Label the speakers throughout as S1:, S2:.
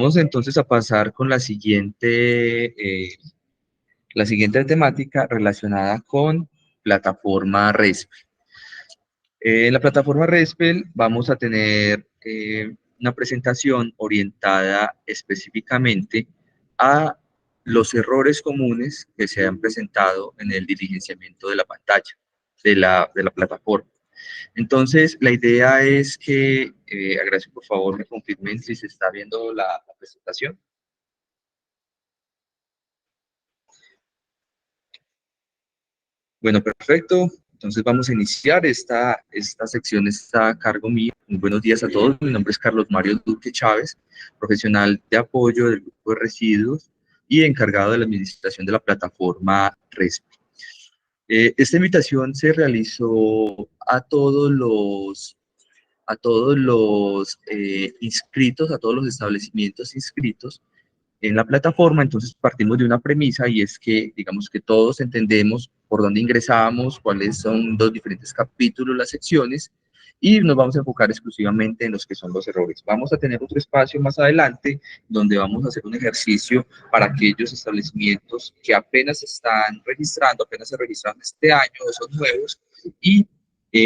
S1: Vamos entonces a pasar con la siguiente temática relacionada con plataforma REST. En la plataforma RESPEL vamos a tener una presentación orientada específicamente a los errores comunes que se han presentado en el diligenciamiento de la pantalla de la plataforma. Entonces, la idea es que, agradezco por favor me confirmen si se está viendo la presentación. Bueno, perfecto. Entonces vamos a iniciar. Esta sección está a cargo mío. Muy buenos días a todos. Mi nombre es Carlos Mario Duque Chávez, profesional de apoyo del grupo de residuos y encargado de la administración de la plataforma RESP. Esta invitación se realizó a todos los inscritos, a todos los establecimientos inscritos en la plataforma. Entonces partimos de una premisa y es que, digamos que todos entendemos por dónde ingresamos, cuáles son los diferentes capítulos, las secciones, y nos vamos a enfocar exclusivamente en los que son los errores. Vamos a tener otro espacio más adelante donde vamos a hacer un ejercicio para aquellos establecimientos que apenas están registrando, apenas se registraron este año, son nuevos, y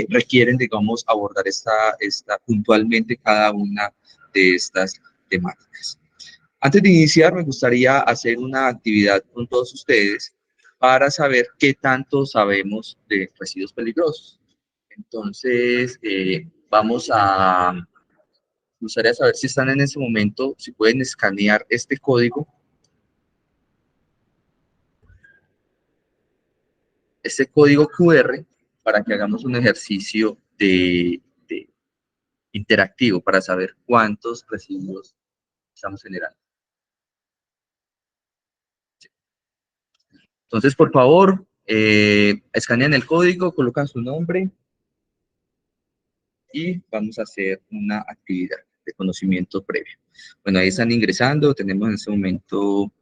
S1: requieren, digamos, abordar puntualmente cada una de estas temáticas. Antes de iniciar, me gustaría hacer una actividad con todos ustedes para saber qué tanto sabemos de residuos peligrosos. Entonces, me gustaría saber si están en ese momento, si pueden escanear este código QR, para que hagamos un ejercicio de interactivo para saber cuántos residuos estamos generando. Entonces, por favor, escanean el código, colocan su nombre y vamos a hacer una actividad de conocimiento previo. Bueno, ahí están ingresando, tenemos en este momento,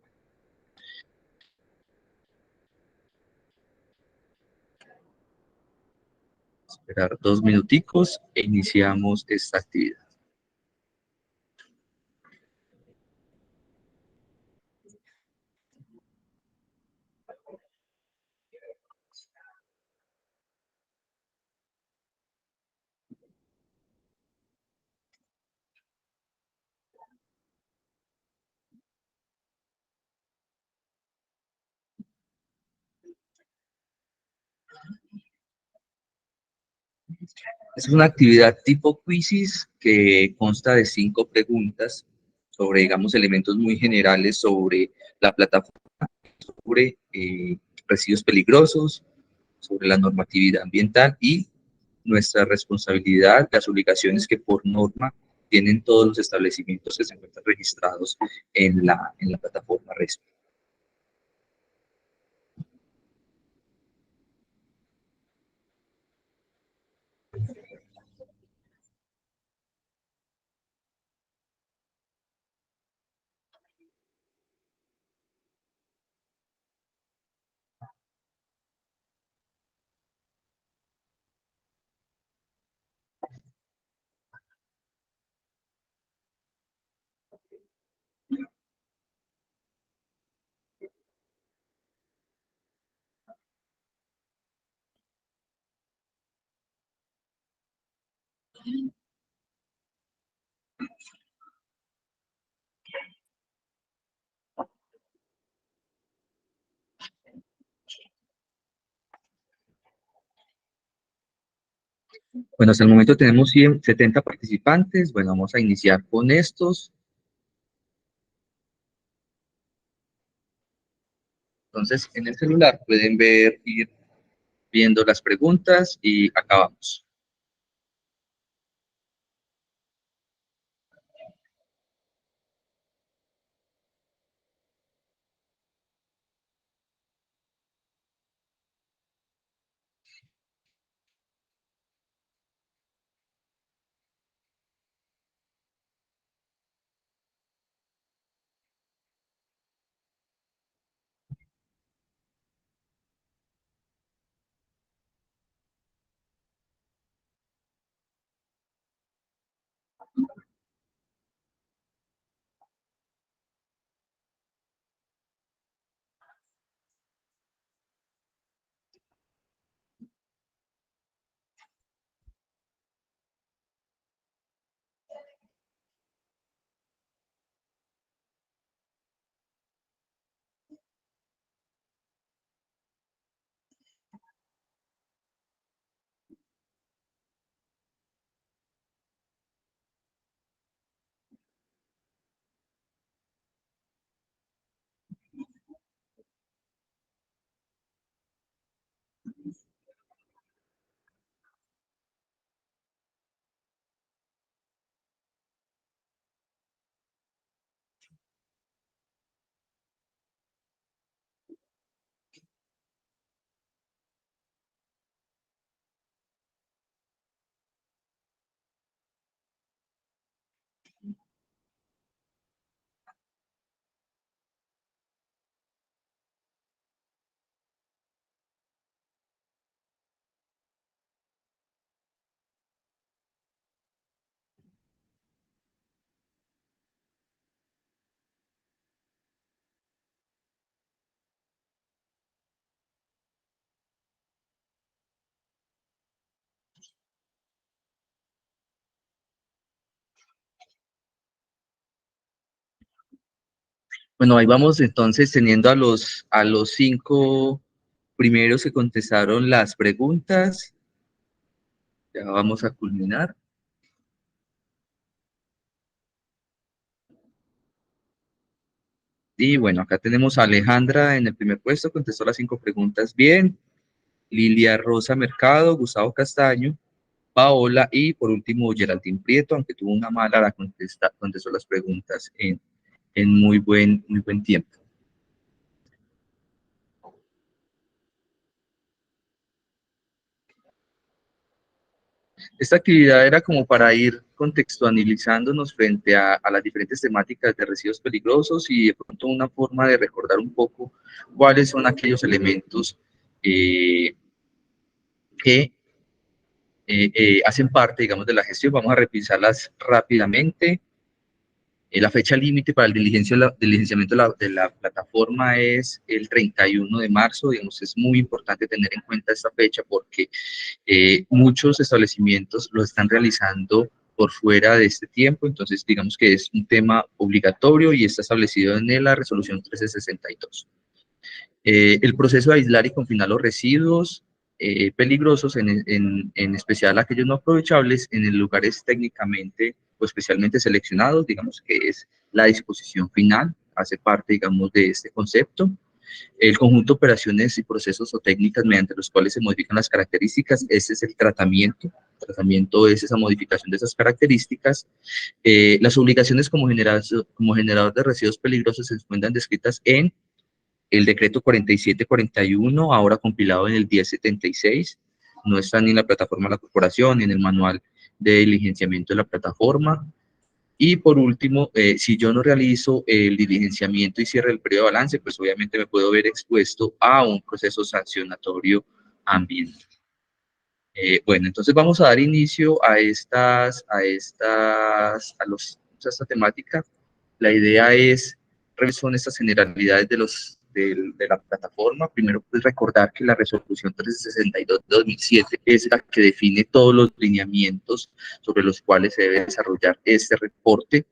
S1: esperar 2 minuticos e iniciamos esta actividad. Es una actividad tipo quizzes que consta de 5 preguntas sobre, digamos, elementos muy generales sobre la plataforma, sobre residuos peligrosos, sobre la normatividad ambiental y nuestra responsabilidad, las obligaciones que por norma tienen todos los establecimientos que se encuentran registrados en la plataforma RESP. Bueno, hasta el momento tenemos 70 participantes. Bueno, vamos a iniciar con estos. Entonces, en el celular pueden ir viendo las preguntas y acabamos. Bueno, ahí vamos entonces teniendo a los 5 primeros que contestaron las preguntas. Ya vamos a culminar. Y bueno, acá tenemos a Alejandra en el primer puesto, contestó las 5 preguntas bien. Lilia Rosa Mercado, Gustavo Castaño, Paola y por último Geraldine Prieto, aunque tuvo una mala, contestó las preguntas en muy buen tiempo. Esta actividad era como para ir contextualizándonos frente a las diferentes temáticas de residuos peligrosos y de pronto una forma de recordar un poco cuáles son aquellos elementos eh, que hacen parte, digamos, de la gestión. Vamos a revisarlas rápidamente. La fecha límite para el diligenciamiento de la plataforma es el 31 de marzo. Digamos, es muy importante tener en cuenta esta fecha porque muchos establecimientos lo están realizando por fuera de este tiempo, entonces digamos que es un tema obligatorio y está establecido en la resolución 1362. El proceso de aislar y confinar los residuos peligrosos, en especial aquellos no aprovechables, en lugares técnicamente o especialmente seleccionados, digamos que es la disposición final, hace parte, digamos, de este concepto. El conjunto de operaciones y procesos o técnicas mediante los cuales se modifican las características, ese es el tratamiento. El tratamiento es esa modificación de esas características. Las obligaciones como generador de residuos peligrosos se encuentran descritas en el decreto 4741, ahora compilado en el 1076, no está ni en la plataforma de la corporación, ni en el manual de diligenciamiento de la plataforma. Y por último, si yo no realizo el diligenciamiento y cierre el periodo de balance, pues obviamente me puedo ver expuesto a un proceso sancionatorio ambiental. Bueno, entonces vamos a dar inicio a esta temática. La idea es cuáles son estas generalidades de la plataforma. Primero, pues recordar que la resolución 362 de 2007 es la que define todos los lineamientos sobre los cuales se debe desarrollar este reporte,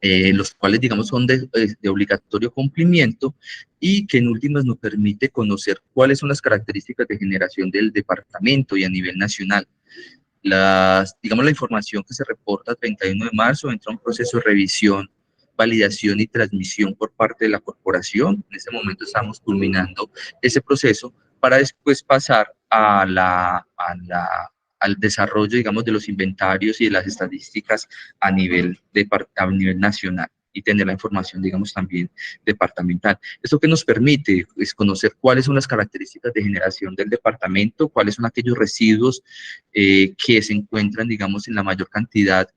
S1: los cuales, digamos, son de obligatorio cumplimiento y que en últimas nos permite conocer cuáles son las características de generación del departamento y a nivel nacional. Digamos, la información que se reporta el 31 de marzo entra a un proceso de revisión, validación y transmisión por parte de la corporación. En este momento estamos culminando ese proceso para después pasar al desarrollo, digamos, de los inventarios y de las estadísticas a nivel nacional y tener la información, digamos, también departamental. Esto que nos permite es conocer cuáles son las características de generación del departamento, cuáles son aquellos residuos que se encuentran, digamos, en la mayor cantidad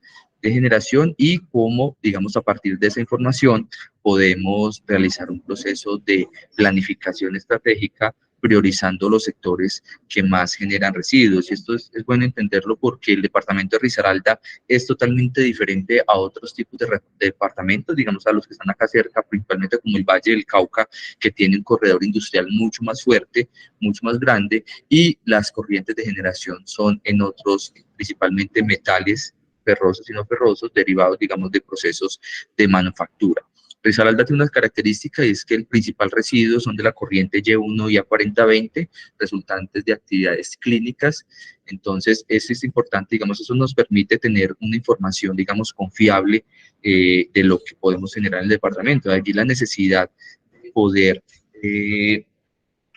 S1: de generación y cómo, digamos, a partir de esa información podemos realizar un proceso de planificación estratégica priorizando los sectores que más generan residuos. Y esto es bueno entenderlo porque el departamento de Risaralda es totalmente diferente a otros tipos de departamentos, digamos a los que están acá cerca, principalmente como el Valle del Cauca, que tiene un corredor industrial mucho más fuerte, mucho más grande, y las corrientes de generación son en otros, principalmente metales ferrosos y no ferrosos, derivados, digamos, de procesos de manufactura. Risaralda tiene una característica y es que el principal residuo son de la corriente Y1 y A4020, resultantes de actividades clínicas. Entonces, eso es importante, digamos, eso nos permite tener una información, digamos, confiable de lo que podemos generar en el departamento. De allí la necesidad de poder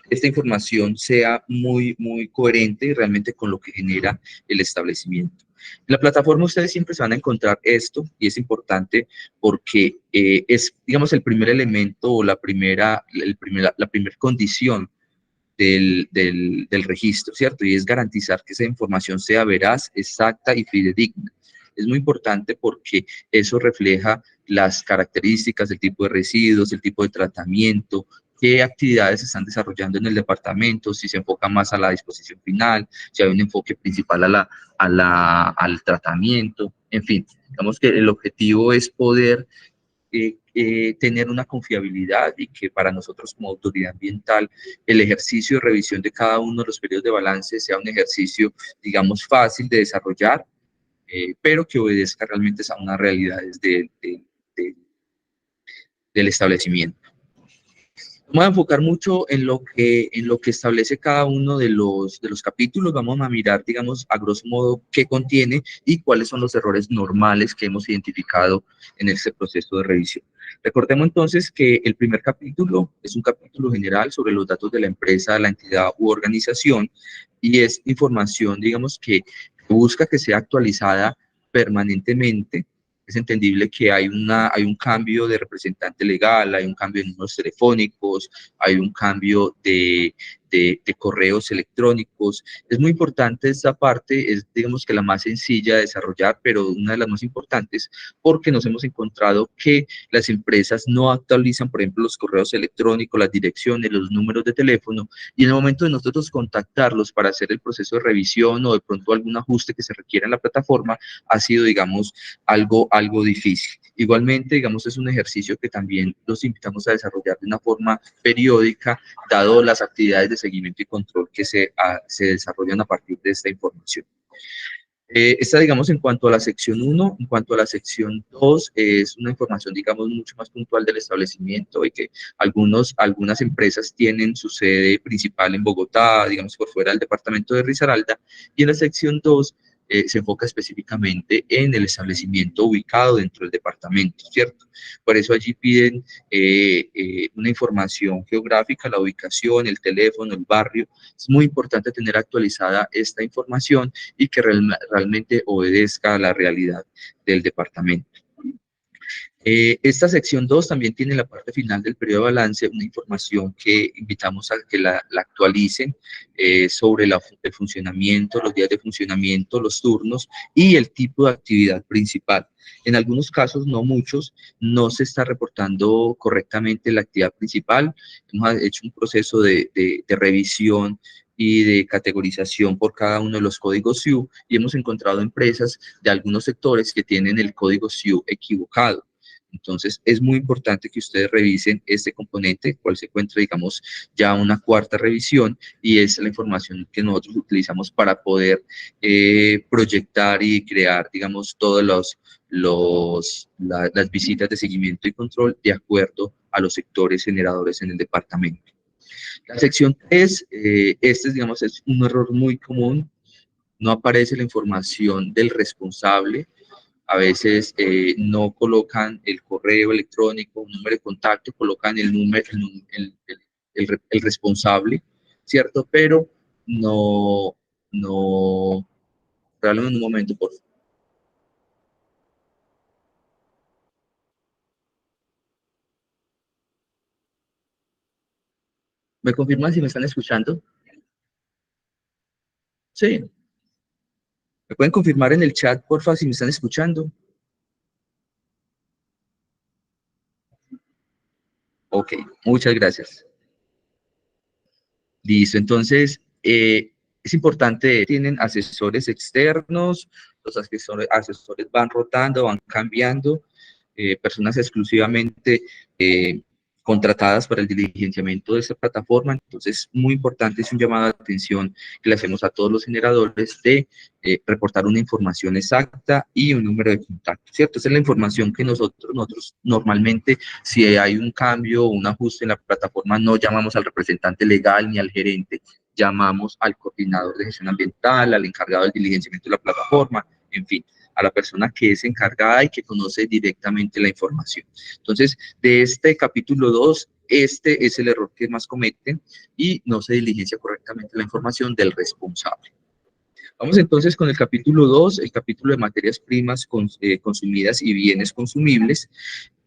S1: esta información sea muy coherente y realmente con lo que genera el establecimiento. En la plataforma ustedes siempre se van a encontrar esto y es importante porque es, digamos, el primer elemento o la primera condición del registro, ¿cierto? Y es garantizar que esa información sea veraz, exacta y fidedigna. Es muy importante porque eso refleja las características, el tipo de residuos, el tipo de tratamiento, qué actividades se están desarrollando en el departamento, si se enfoca más a la disposición final, si hay un enfoque principal al tratamiento, en fin, digamos que el objetivo es poder tener una confiabilidad y que para nosotros como autoridad ambiental el ejercicio de revisión de cada uno de los periodos de balance sea un ejercicio, digamos, fácil de desarrollar, pero que obedezca realmente a unas realidades del establecimiento. Vamos a enfocar mucho en lo que establece cada uno de los capítulos. Vamos a mirar, digamos, a grosso modo qué contiene y cuáles son los errores normales que hemos identificado en este proceso de revisión. Recordemos entonces que el primer capítulo es un capítulo general sobre los datos de la empresa, la entidad u organización y es información, digamos, que busca que sea actualizada permanentemente. Es entendible que hay un cambio de representante legal, hay un cambio de números telefónicos, hay un cambio de correos electrónicos. Es muy importante esta parte, es digamos que la más sencilla de desarrollar, pero una de las más importantes, porque nos hemos encontrado que las empresas no actualizan, por ejemplo, los correos electrónicos, las direcciones, los números de teléfono, y en el momento de nosotros contactarlos para hacer el proceso de revisión o de pronto algún ajuste que se requiera en la plataforma, ha sido, digamos, algo difícil. Igualmente, digamos, es un ejercicio que también los invitamos a desarrollar de una forma periódica, dado las actividades de seguimiento y control que se desarrollan a partir de esta información. Esta, digamos, en cuanto a la sección 1, en cuanto a la sección 2, es una información, digamos, mucho más puntual del establecimiento y que algunas empresas tienen su sede principal en Bogotá, digamos, por fuera del departamento de Risaralda, y en la sección 2 se enfoca específicamente en el establecimiento ubicado dentro del departamento, ¿cierto? Por eso allí piden una información geográfica, la ubicación, el teléfono, el barrio. Es muy importante tener actualizada esta información y que realmente obedezca a la realidad del departamento. Esta sección 2 también tiene la parte final del periodo de balance, una información que invitamos a que la actualicen sobre el funcionamiento, los días de funcionamiento, los turnos y el tipo de actividad principal. En algunos casos, no muchos, no se está reportando correctamente la actividad principal. Hemos hecho un proceso de revisión y de categorización por cada uno de los códigos SIU y hemos encontrado empresas de algunos sectores que tienen el código SIU equivocado. Entonces, es muy importante que ustedes revisen este componente, cual se encuentra, digamos, ya una cuarta revisión, y es la información que nosotros utilizamos para poder proyectar y crear, digamos, todas las visitas de seguimiento y control de acuerdo a los sectores generadores en el departamento. La sección 3, este, digamos, es un error muy común, no aparece la información del responsable. A veces no colocan el correo electrónico, un número de contacto, colocan el número, el responsable, ¿cierto? Pero no, regálame un momento, por favor. ¿Me confirman si me están escuchando? Sí. ¿Me pueden confirmar en el chat, por favor, si me están escuchando? Ok, muchas gracias. Listo, entonces, es importante, tienen asesores externos, los asesores van rotando, van cambiando, personas exclusivamente contratadas para el diligenciamiento de esta plataforma. Entonces, muy importante, es un llamado de atención que le hacemos a todos los generadores de reportar una información exacta y un número de contacto, ¿cierto? Esa es la información que nosotros normalmente, si hay un cambio o un ajuste en la plataforma, no llamamos al representante legal ni al gerente, llamamos al coordinador de gestión ambiental, al encargado del diligenciamiento de la plataforma, en fin, a la persona que es encargada y que conoce directamente la información. Entonces, de este capítulo 2, este es el error que más cometen y no se diligencia correctamente la información del responsable. Vamos entonces con el capítulo 2, el capítulo de materias primas consumidas y bienes consumibles.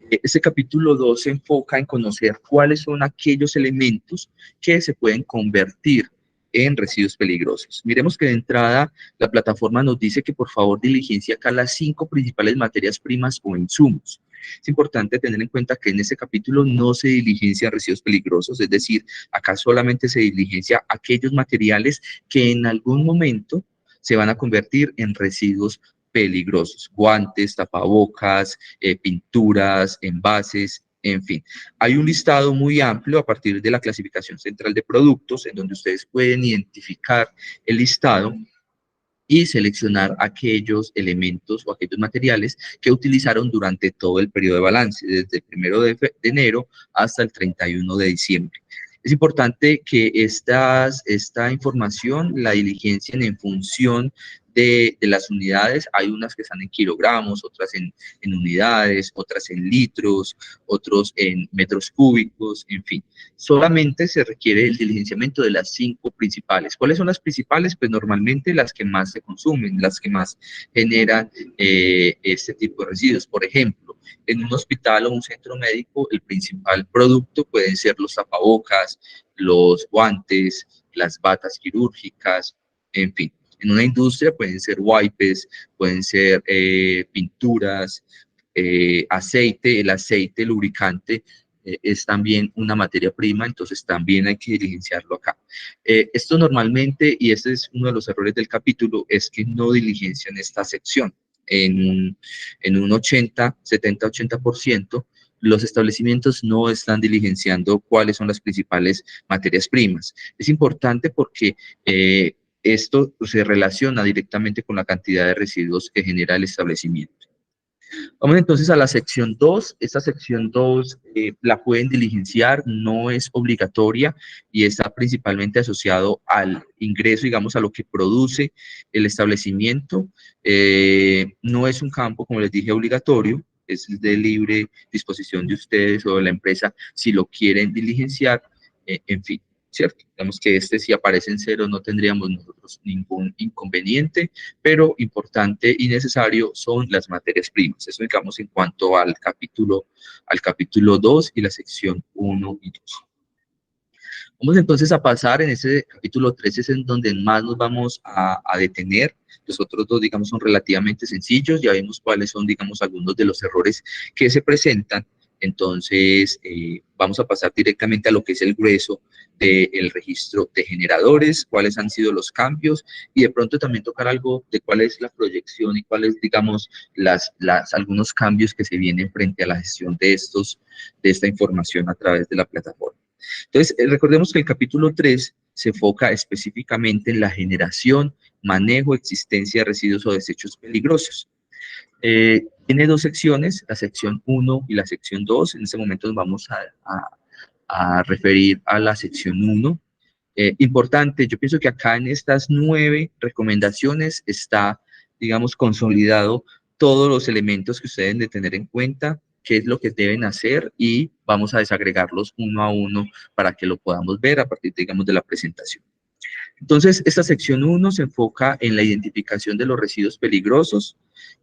S1: Este capítulo 2 se enfoca en conocer cuáles son aquellos elementos que se pueden convertir en residuos peligrosos. Miremos que de entrada la plataforma nos dice que por favor diligencia acá las 5 principales materias primas o insumos. Es importante tener en cuenta que en este capítulo no se diligencian residuos peligrosos, es decir, acá solamente se diligencia aquellos materiales que en algún momento se van a convertir en residuos peligrosos, guantes, tapabocas, pinturas, envases, en fin. Hay un listado muy amplio a partir de la clasificación central de productos, en donde ustedes pueden identificar el listado y seleccionar aquellos elementos o aquellos materiales que utilizaron durante todo el periodo de balance, desde el 1 de enero hasta el 31 de diciembre. Es importante que esta información la diligencien en función de las unidades. Hay unas que están en kilogramos, otras en unidades, otras en litros, otros en metros cúbicos, en fin. Solamente se requiere el diligenciamiento de las 5 principales. ¿Cuáles son las principales? Pues normalmente las que más se consumen, las que más generan este tipo de residuos. Por ejemplo, en un hospital o un centro médico, el principal producto pueden ser los tapabocas, los guantes, las batas quirúrgicas, en fin. En una industria pueden ser wipes, pueden ser pinturas, aceite. El aceite lubricante es también una materia prima, entonces también hay que diligenciarlo acá. Esto normalmente, y este es uno de los errores del capítulo, es que no diligencian esta sección. En un 80, 70, 80%, los establecimientos no están diligenciando cuáles son las principales materias primas. Es importante porque esto se relaciona directamente con la cantidad de residuos que genera el establecimiento. Vamos entonces a la sección 2. Esta sección 2 la pueden diligenciar, no es obligatoria y está principalmente asociado al ingreso, digamos, a lo que produce el establecimiento. No es un campo, como les dije, obligatorio, es de libre disposición de ustedes o de la empresa si lo quieren diligenciar, en fin. ¿Cierto? Digamos que si aparece en cero no tendríamos nosotros ningún inconveniente, pero importante y necesario son las materias primas. Eso digamos en cuanto al capítulo 2 y la sección 1 y 2. Vamos entonces a pasar en ese capítulo 3, es en donde más nos vamos a detener. Los otros dos, digamos, son relativamente sencillos. Ya vimos cuáles son, digamos, algunos de los errores que se presentan. Entonces, vamos a pasar directamente a lo que es el grueso del registro de generadores, cuáles han sido los cambios y de pronto también tocar algo de cuál es la proyección y cuáles, digamos, algunos cambios que se vienen frente a la gestión de esta información a través de la plataforma. Entonces, recordemos que el capítulo 3 se enfoca específicamente en la generación, manejo, existencia de residuos o desechos peligrosos. Tiene 2 secciones, la sección 1 y la sección 2. En este momento nos vamos a referir a la sección 1. Importante, yo pienso que acá en estas 9 recomendaciones está, digamos, consolidado todos los elementos que ustedes deben de tener en cuenta, qué es lo que deben hacer y vamos a desagregarlos uno a uno para que lo podamos ver a partir, digamos, de la presentación. Entonces, esta sección 1 se enfoca en la identificación de los residuos peligrosos,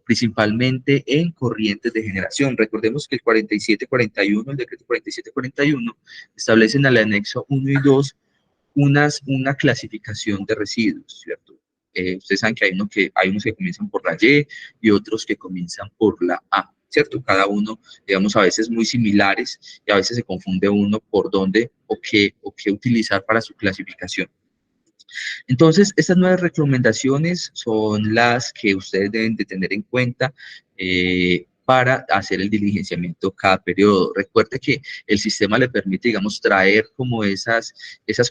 S1: principalmente en corrientes de generación. Recordemos que el 4741, el decreto 4741, establece en el anexo 1 y 2 una clasificación de residuos, ¿cierto? Ustedes saben que hay unos que comienzan por la y otros que comienzan por la A, ¿cierto? Cada uno, digamos, a veces muy similares y a veces se confunde uno por dónde o qué utilizar para su clasificación. Entonces, estas 9 recomendaciones son las que ustedes deben de tener en cuenta para hacer el diligenciamiento cada periodo. Recuerde que el sistema le permite, digamos, traer como esas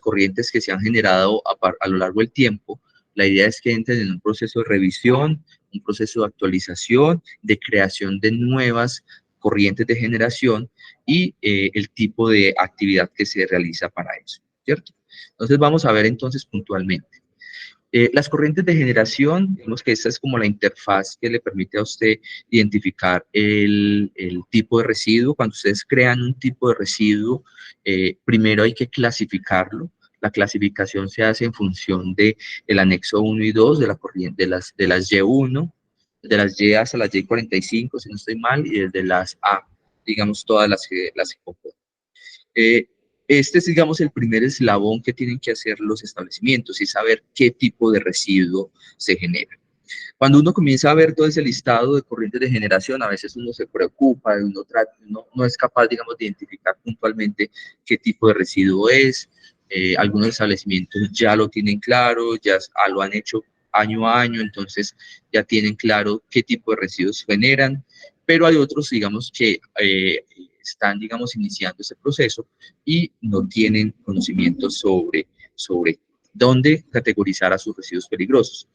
S1: corrientes que se han generado a lo largo del tiempo. La idea es que entren en un proceso de revisión, un proceso de actualización, de creación de nuevas corrientes de generación y el tipo de actividad que se realiza para eso, ¿cierto? Entonces vamos a ver entonces puntualmente. Las corrientes de generación, digamos que esta es como la interfaz que le permite a usted identificar el tipo de residuo. Cuando ustedes crean un tipo de residuo, primero hay que clasificarlo. La clasificación se hace en función del anexo 1 y 2 de la corriente, de las Y1, de las Y hasta las Y45, si no estoy mal, y desde las A, digamos, todas las que componen. Este es, digamos, el primer eslabón que tienen que hacer los establecimientos y saber qué tipo de residuo se genera. Cuando uno comienza a ver todo ese listado de corrientes de generación, a veces uno se preocupa, uno no es capaz, digamos, de identificar puntualmente qué tipo de residuo es. Algunos establecimientos ya lo tienen claro, ya lo han hecho año a año, entonces ya tienen claro qué tipo de residuos generan, pero hay otros, digamos, que están, digamos, iniciando ese proceso y no tienen conocimiento sobre dónde categorizar a sus residuos peligrosos.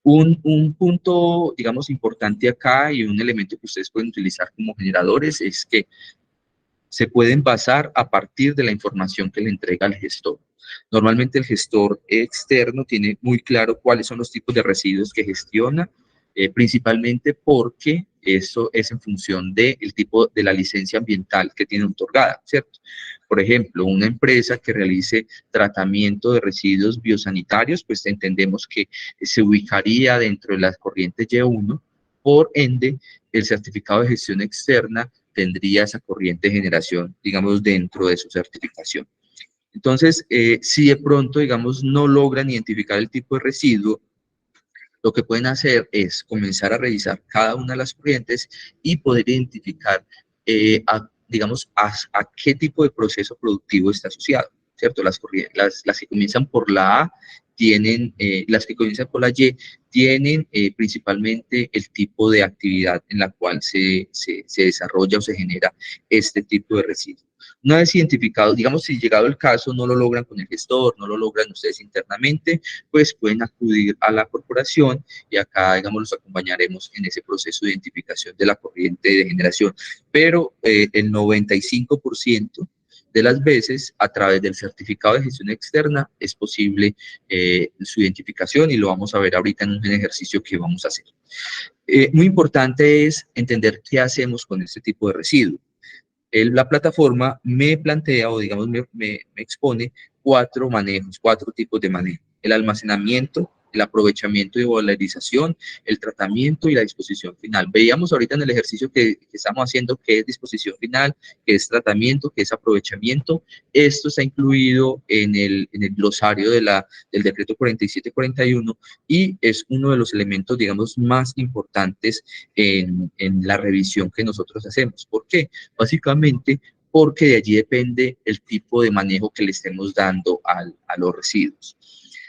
S1: Un punto, digamos, importante acá y un elemento que ustedes pueden utilizar como generadores es que se pueden basar a partir de la información que le entrega el gestor. Normalmente el gestor externo tiene muy claro cuáles son los tipos de residuos que gestiona, principalmente porque eso es en función del tipo de la licencia ambiental que tiene otorgada, ¿cierto? Por ejemplo, una empresa que realice tratamiento de residuos biosanitarios, pues entendemos que se ubicaría dentro de las corrientes Y1, por ende, el certificado de gestión externa tendría esa corriente de generación, digamos, dentro de su certificación. Entonces, si de pronto, digamos, no logran identificar el tipo de residuo, lo que pueden hacer es comenzar a revisar cada una de las corrientes y poder identificar, digamos, a qué tipo de proceso productivo está asociado, ¿cierto? Las que comienzan por la A tienen, las que comienzan por la Y tienen principalmente el tipo de actividad en la cual se desarrolla o se genera este tipo de residuo. Una vez identificado, digamos, si llegado el caso no lo logran con el gestor, no lo logran ustedes internamente, pues pueden acudir a la corporación y acá, digamos, los acompañaremos en ese proceso de identificación de la corriente de generación. Pero el 95% de las veces, a través del certificado de gestión externa, es posible su identificación y lo vamos a ver ahorita en un ejercicio que vamos a hacer. Muy importante es entender qué hacemos con este tipo de residuo. La plataforma me plantea o digamos me expone cuatro manejos, cuatro tipos de manejo: el almacenamiento, el aprovechamiento y valorización, el tratamiento y la disposición final. Veíamos ahorita en el ejercicio que estamos haciendo qué es disposición final, qué es tratamiento, qué es aprovechamiento. Esto está incluido en el glosario del decreto 4741 y es uno de los elementos, digamos, más importantes en la revisión que nosotros hacemos. ¿Por qué? Básicamente porque de allí depende el tipo de manejo que le estemos dando a los residuos.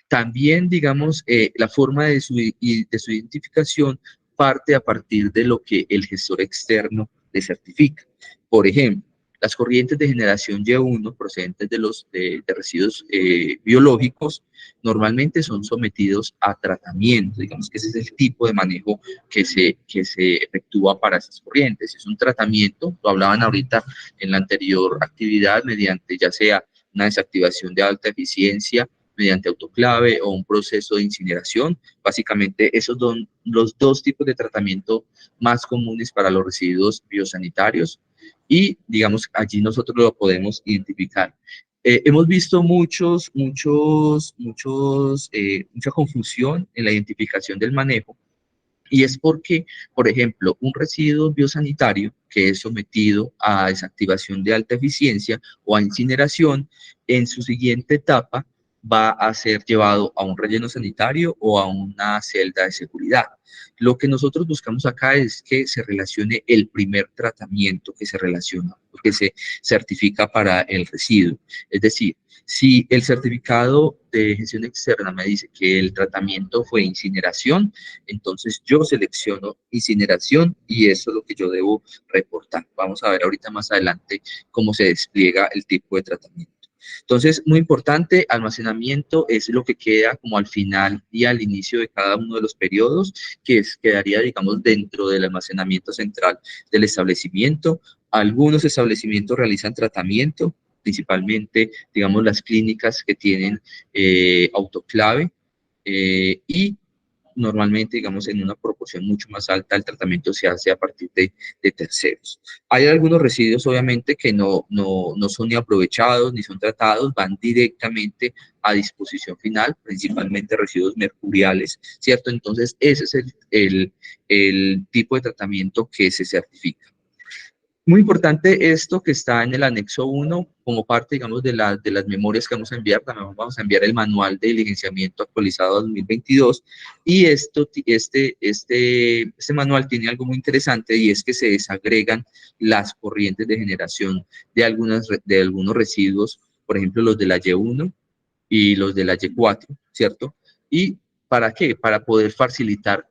S1: También, digamos, la forma de su identificación parte a partir de lo que el gestor externo le certifica. Por ejemplo, las corrientes de generación Y1 procedentes de residuos biológicos normalmente son sometidos a tratamiento. Digamos que ese es el tipo de manejo que se efectúa para esas corrientes. Es un tratamiento, lo hablaban ahorita en la anterior actividad, mediante ya sea una desactivación de alta eficiencia, mediante autoclave o un proceso de incineración. Básicamente, esos son los dos tipos de tratamiento más comunes para los residuos biosanitarios y, digamos, allí nosotros lo podemos identificar. Hemos visto mucha confusión en la identificación del manejo, y es porque, por ejemplo, un residuo biosanitario que es sometido a desactivación de alta eficiencia o a incineración, en su siguiente etapa va a ser llevado a un relleno sanitario o a una celda de seguridad. Lo que nosotros buscamos acá es que se relacione el primer tratamiento que se relaciona, que se certifica para el residuo. Es decir, si el certificado de gestión externa me dice que el tratamiento fue incineración, entonces yo selecciono incineración y eso es lo que yo debo reportar. Vamos a ver ahorita más adelante cómo se despliega el tipo de tratamiento. Entonces, muy importante, almacenamiento es lo que queda como al final y al inicio de cada uno de los periodos, quedaría, digamos, dentro del almacenamiento central del establecimiento. Algunos establecimientos realizan tratamiento, principalmente, digamos, las clínicas que tienen autoclave, y normalmente, digamos, en una proporción mucho más alta, el tratamiento se hace a partir de terceros. Hay algunos residuos, obviamente, que no son ni aprovechados ni son tratados, van directamente a disposición final, principalmente residuos mercuriales, ¿cierto? Entonces, ese es el tipo de tratamiento que se certifica. Muy importante esto que está en el anexo 1, como parte, digamos, de las memorias que vamos a enviar. También vamos a enviar el manual de licenciamiento actualizado 2022, y este manual tiene algo muy interesante, y es que se desagregan las corrientes de generación de algunos residuos, por ejemplo, los de la Y1 y los de la Y4, ¿cierto? ¿Y para qué? Para poder facilitar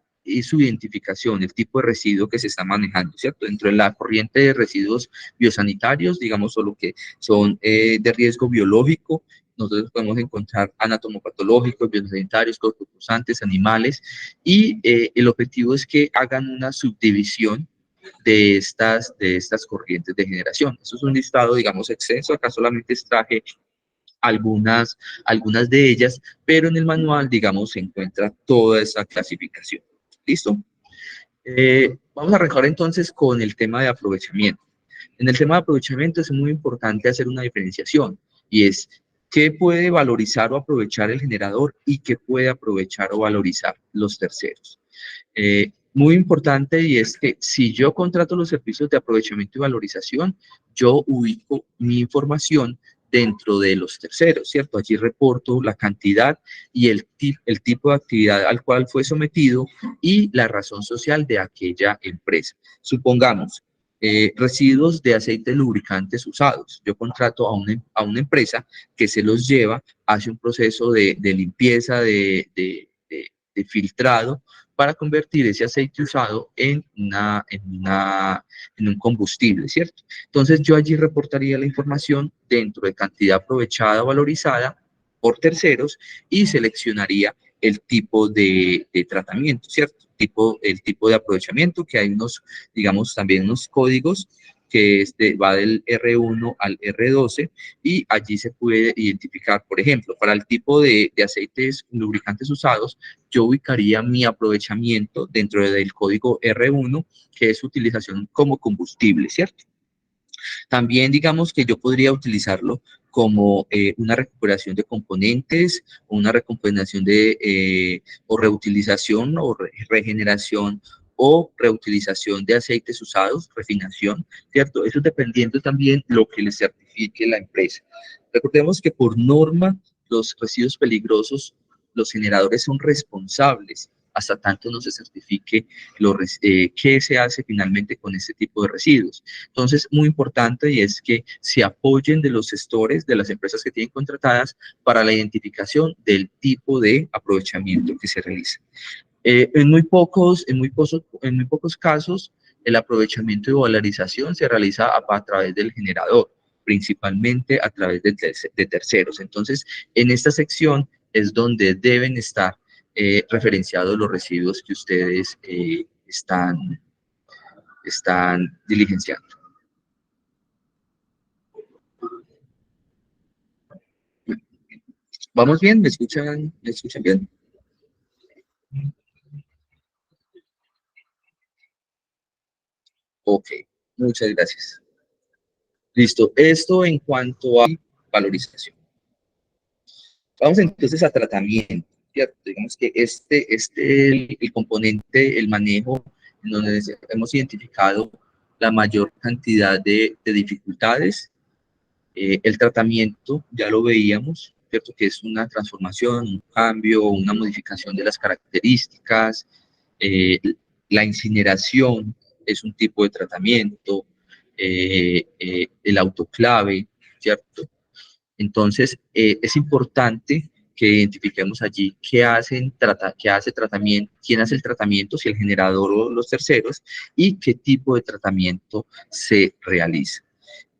S1: su identificación, el tipo de residuo que se está manejando, ¿cierto? Dentro de la corriente de residuos biosanitarios, digamos, solo que son de riesgo biológico, nosotros podemos encontrar anatomopatológicos, biosanitarios, cortopulsantes, animales, y el objetivo es que hagan una subdivisión de estas corrientes de generación. Eso es un listado, digamos, extenso. Acá solamente extraje algunas de ellas, pero en el manual, digamos, se encuentra toda esa clasificación. ¿Listo? Vamos a arrancar entonces con el tema de aprovechamiento. En el tema de aprovechamiento es muy importante hacer una diferenciación, y es qué puede valorizar o aprovechar el generador y qué puede aprovechar o valorizar los terceros. Muy importante, y es que si yo contrato los servicios de aprovechamiento y valorización, yo ubico mi información dentro de los terceros, ¿cierto? Allí reporto la cantidad y el tipo de actividad al cual fue sometido y la razón social de aquella empresa. Supongamos, residuos de aceite lubricantes usados. Yo contrato a una empresa que se los lleva, hace un proceso de limpieza, de filtrado, para convertir ese aceite usado en un combustible, ¿cierto? Entonces yo allí reportaría la información dentro de cantidad aprovechada o valorizada por terceros y seleccionaría el tipo de tratamiento, ¿cierto? El tipo de aprovechamiento, que hay unos, digamos, también unos códigos que va del R1 al R12, y allí se puede identificar, por ejemplo, para el tipo de aceites lubricantes usados, yo ubicaría mi aprovechamiento dentro del código R1, que es utilización como combustible, ¿cierto? También digamos que yo podría utilizarlo como una recuperación de componentes, una recuperación o reutilización o regeneración o reutilización de aceites usados, refinación, ¿cierto? Eso dependiendo también lo que le certifique la empresa. Recordemos que por norma los residuos peligrosos, los generadores son responsables hasta tanto no se certifique qué se hace finalmente con este tipo de residuos. Entonces, muy importante, y es que se apoyen de los gestores, de las empresas que tienen contratadas, para la identificación del tipo de aprovechamiento que se realiza. En muy pocos casos, el aprovechamiento y valorización se realiza a través del generador, principalmente a través de terceros. Entonces, en esta sección es donde deben estar referenciados los residuos que ustedes están diligenciando. ¿Vamos bien? ¿Me escuchan bien? Ok, muchas gracias. Listo, esto en cuanto a valorización. Vamos entonces a tratamiento, ¿cierto? Digamos que el componente, el manejo, en donde hemos identificado la mayor cantidad de dificultades. El tratamiento, ya lo veíamos, ¿cierto? Que es una transformación, un cambio, una modificación de las características. Eh, la incineración es un tipo de tratamiento. El autoclave, ¿cierto? Entonces, es importante que identifiquemos allí qué hace tratamiento, quién hace el tratamiento, si el generador o los terceros, y qué tipo de tratamiento se realiza.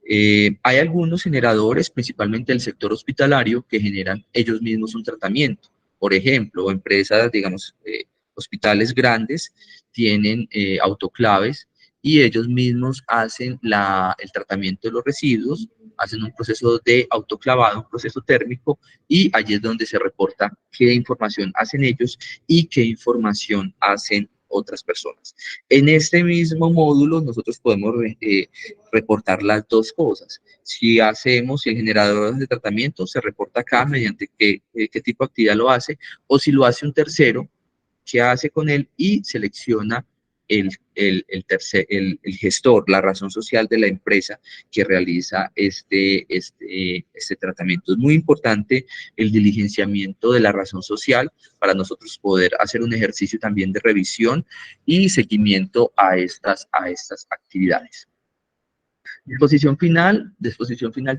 S1: Hay algunos generadores, principalmente del sector hospitalario, que generan ellos mismos un tratamiento. Por ejemplo, empresas, digamos, hospitales grandes tienen autoclaves, y ellos mismos hacen el tratamiento de los residuos, hacen un proceso de autoclavado, un proceso térmico, y allí es donde se reporta qué información hacen ellos y qué información hacen otras personas. En este mismo módulo nosotros podemos reportar las dos cosas. Si el generador de tratamiento se reporta acá mediante qué tipo de actividad lo hace, o si lo hace un tercero, qué hace con él, y selecciona el gestor, la razón social de la empresa que realiza este tratamiento. Es muy importante el diligenciamiento de la razón social para nosotros poder hacer un ejercicio también de revisión y seguimiento a estas actividades. Disposición final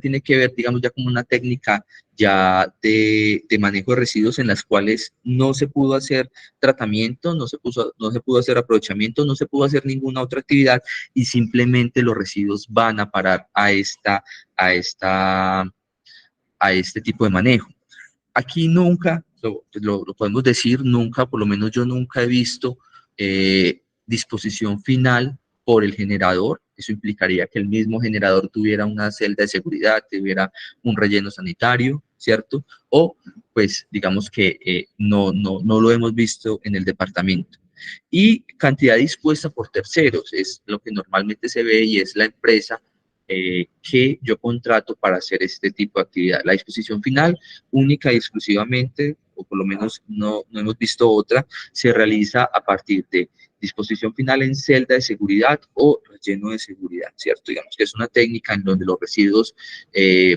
S1: tiene que ver, digamos, ya como una técnica ya de manejo de residuos, en las cuales no se pudo hacer tratamiento, no se pudo hacer aprovechamiento, no se pudo hacer ninguna otra actividad, y simplemente los residuos van a parar a a este tipo de manejo. Aquí nunca, lo podemos decir, nunca, por lo menos yo nunca he visto disposición final por el generador. Eso implicaría que el mismo generador tuviera una celda de seguridad, tuviera un relleno sanitario, ¿cierto? O, pues, digamos que no lo hemos visto en el departamento. Y cantidad dispuesta por terceros, es lo que normalmente se ve y es la empresa que yo contrato para hacer este tipo de actividad. La disposición final, única y exclusivamente, o por lo menos no hemos visto otra, se realiza a partir de disposición final en celda de seguridad o relleno de seguridad, ¿cierto? Digamos que es una técnica en donde los residuos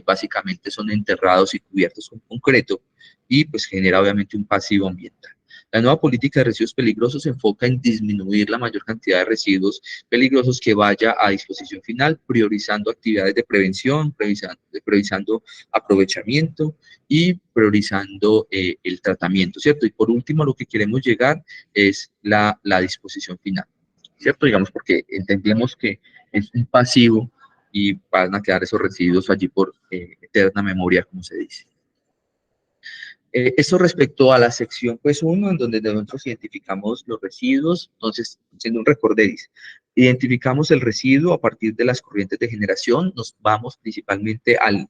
S1: básicamente son enterrados y cubiertos con concreto y pues genera obviamente un pasivo ambiental. La nueva política de residuos peligrosos se enfoca en disminuir la mayor cantidad de residuos peligrosos que vaya a disposición final, priorizando actividades de prevención, priorizando aprovechamiento y priorizando el tratamiento, ¿cierto? Y por último, lo que queremos llegar es la disposición final, ¿cierto? Digamos, porque entendemos que es un pasivo y van a quedar esos residuos allí por eterna memoria, como se dice. Esto respecto a la sección pues 1, en donde nosotros identificamos los residuos, entonces, siendo un recorderis, identificamos el residuo a partir de las corrientes de generación, nos vamos principalmente al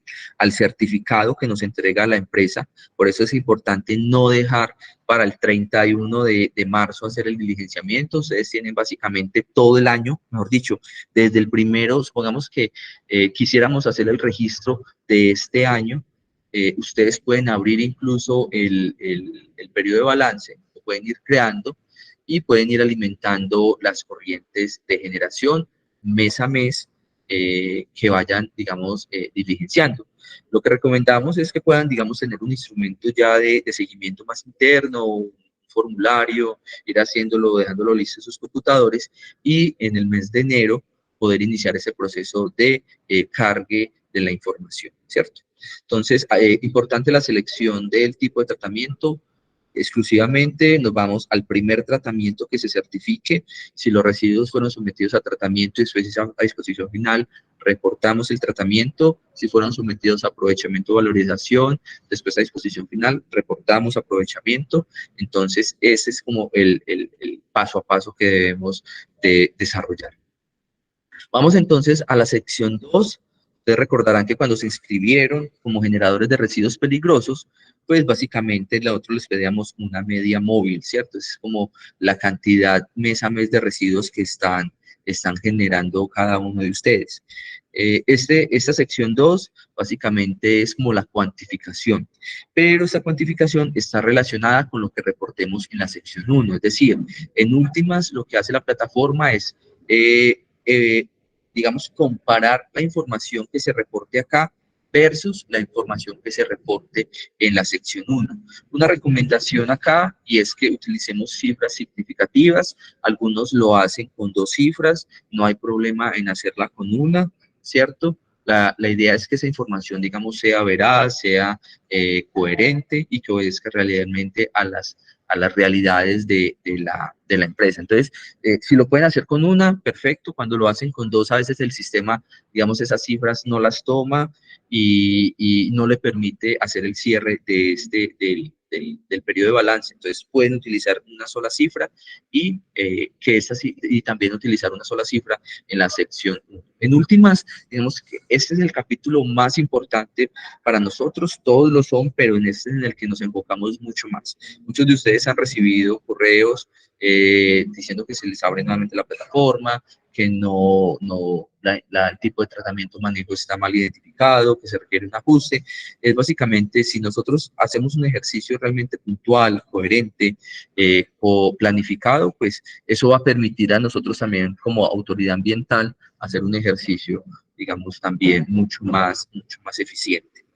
S1: certificado que nos entrega la empresa, por eso es importante no dejar para el 31 de marzo hacer el diligenciamiento, ustedes tienen básicamente todo el año, mejor dicho, desde el primero, supongamos que quisiéramos hacer el registro de este año, ustedes pueden abrir incluso el periodo de balance, lo pueden ir creando y pueden ir alimentando las corrientes de generación mes a mes que vayan, digamos, diligenciando. Lo que recomendamos es que puedan, digamos, tener un instrumento ya de seguimiento más interno, un formulario, ir haciéndolo, dejándolo listo en sus computadores y en el mes de enero poder iniciar ese proceso de cargue de la información, ¿cierto? Entonces, importante la selección del tipo de tratamiento. Exclusivamente nos vamos al primer tratamiento que se certifique. Si los residuos fueron sometidos a tratamiento y después a disposición final, reportamos el tratamiento. Si fueron sometidos a aprovechamiento o valorización, después a disposición final, reportamos aprovechamiento. Entonces, ese es como el paso a paso que debemos de desarrollar. Vamos entonces a la sección 2. Ustedes recordarán que cuando se inscribieron como generadores de residuos peligrosos, pues básicamente nosotros les pedíamos una media móvil, ¿cierto? Es como la cantidad mes a mes de residuos que están generando cada uno de ustedes. Esta sección 2 básicamente es como la cuantificación, pero esta cuantificación está relacionada con lo que reportemos en la sección 1, es decir, en últimas lo que hace la plataforma es digamos, comparar la información que se reporte acá versus la información que se reporte en la sección 1. Una recomendación acá, y es que utilicemos cifras significativas, algunos lo hacen con 2 cifras, no hay problema en hacerla con una, ¿cierto? La idea es que esa información, digamos, sea veraz, sea coherente y que obedezca realmente a las realidades de la empresa. Entonces, si lo pueden hacer con una, perfecto. Cuando lo hacen con 2, a veces el sistema, digamos, esas cifras no las toma y no le permite hacer el cierre del periodo de balance. Entonces, pueden utilizar una sola cifra y, y también utilizar una sola cifra en la sección 1. En últimas, digamos que este es el capítulo más importante para nosotros, todos lo son, pero en este es en el que nos enfocamos mucho más. Muchos de ustedes han recibido correos diciendo que se les abre nuevamente la plataforma, que el tipo de tratamiento manejo está mal identificado, que se requiere un ajuste. Es básicamente, si nosotros hacemos un ejercicio realmente puntual, coherente o planificado, pues eso va a permitir a nosotros también como autoridad ambiental hacer un ejercicio, digamos, también mucho más eficiente.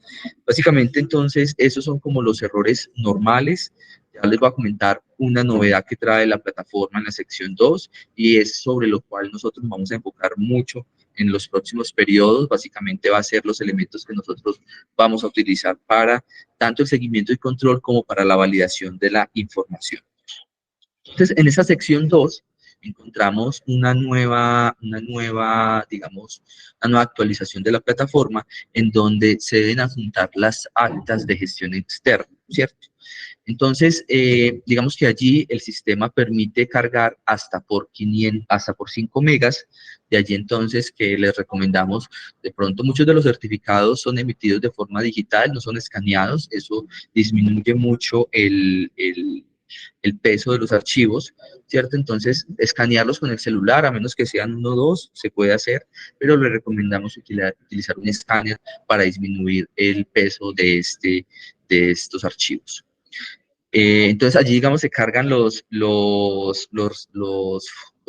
S1: Básicamente, entonces, esos son como los errores normales. Ya les voy a comentar una novedad que trae la plataforma en la sección 2 y es sobre lo cual nosotros vamos a enfocar mucho en los próximos periodos. Básicamente va a ser los elementos que nosotros vamos a utilizar para tanto el seguimiento y control como para la validación de la información. Entonces, en esa sección 2, encontramos digamos, una nueva actualización de la plataforma en donde se deben adjuntar las actas de gestión externa, ¿cierto? Entonces, digamos que allí el sistema permite cargar hasta por 5 megas. De allí entonces que les recomendamos, de pronto muchos de los certificados son emitidos de forma digital, no son escaneados. Eso disminuye mucho el peso de los archivos, ¿cierto? Entonces, escanearlos con el celular, a menos que sean uno o dos, se puede hacer, pero le recomendamos utilizar un escáner para disminuir el peso de estos archivos. Entonces allí, digamos, se cargan los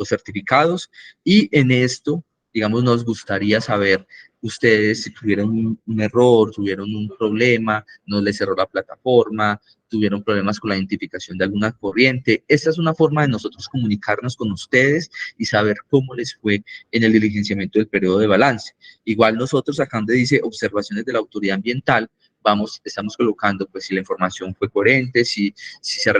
S1: certificados y en esto, digamos, nos gustaría saber ustedes si tuvieron un error, tuvieron un problema, no les cerró la plataforma, tuvieron problemas con la identificación de alguna corriente. Esta es una forma de nosotros comunicarnos con ustedes y saber cómo les fue en el diligenciamiento del periodo de balance. Igual nosotros acá donde dice observaciones de la autoridad ambiental, estamos colocando pues si la información fue coherente, si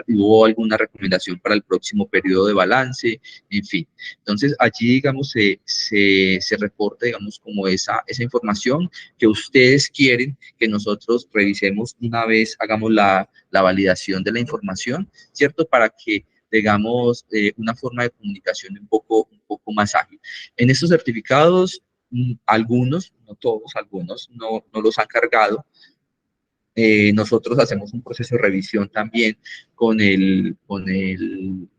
S1: hubo alguna recomendación para el próximo periodo de balance, en fin. Entonces allí, digamos, se reporta, digamos, como esa información que ustedes quieren que nosotros revisemos una vez hagamos la validación de la información, ¿cierto? Para que digamos, una forma de comunicación un poco más ágil. En estos certificados, algunos, no todos, algunos no los han cargado. Nosotros hacemos un proceso de revisión también con el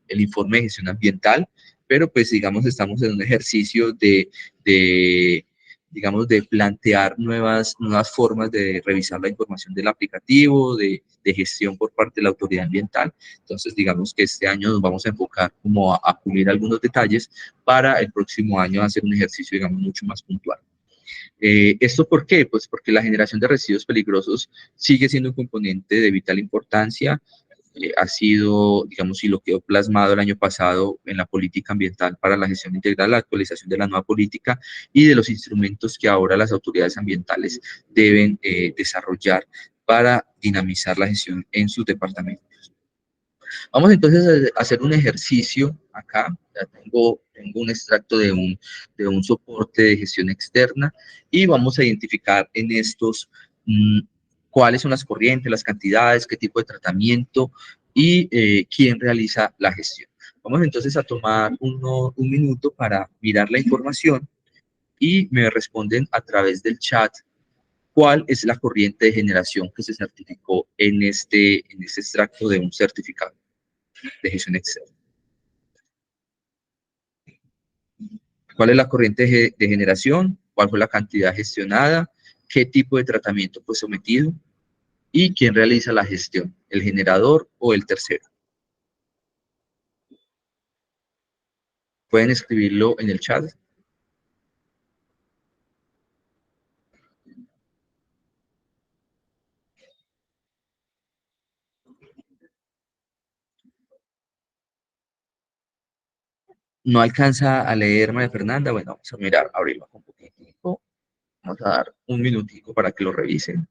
S1: informe de gestión ambiental, pero pues digamos estamos en un ejercicio de digamos, de plantear nuevas formas de revisar la información del aplicativo, de gestión por parte de la autoridad ambiental. Entonces, digamos que este año nos vamos a enfocar como a pulir algunos detalles para el próximo año hacer un ejercicio, digamos, mucho más puntual. ¿Esto por qué? Pues porque la generación de residuos peligrosos sigue siendo un componente de vital importancia. Ha sido, digamos, y lo quedó plasmado el año pasado en la política ambiental para la gestión integral, la actualización de la nueva política y de los instrumentos que ahora las autoridades ambientales deben desarrollar para dinamizar la gestión en sus departamentos. Vamos entonces a hacer un ejercicio acá. Ya tengo un extracto de un soporte de gestión externa y vamos a identificar en estos cuáles son las corrientes, las cantidades, qué tipo de tratamiento y quién realiza la gestión. Vamos entonces a tomar un minuto para mirar la información y me responden a través del chat cuál es la corriente de generación que se certificó en este extracto de un certificado de gestión externa. ¿Cuál es la corriente de generación? ¿Cuál fue la cantidad gestionada? ¿Qué tipo de tratamiento fue sometido? ¿Y quién realiza la gestión? ¿El generador o el tercero? Pueden escribirlo en el chat. No alcanza a leer María Fernanda. Bueno, vamos a mirar, abrirlo un poquitico. Vamos a dar un minutico para que lo revisen.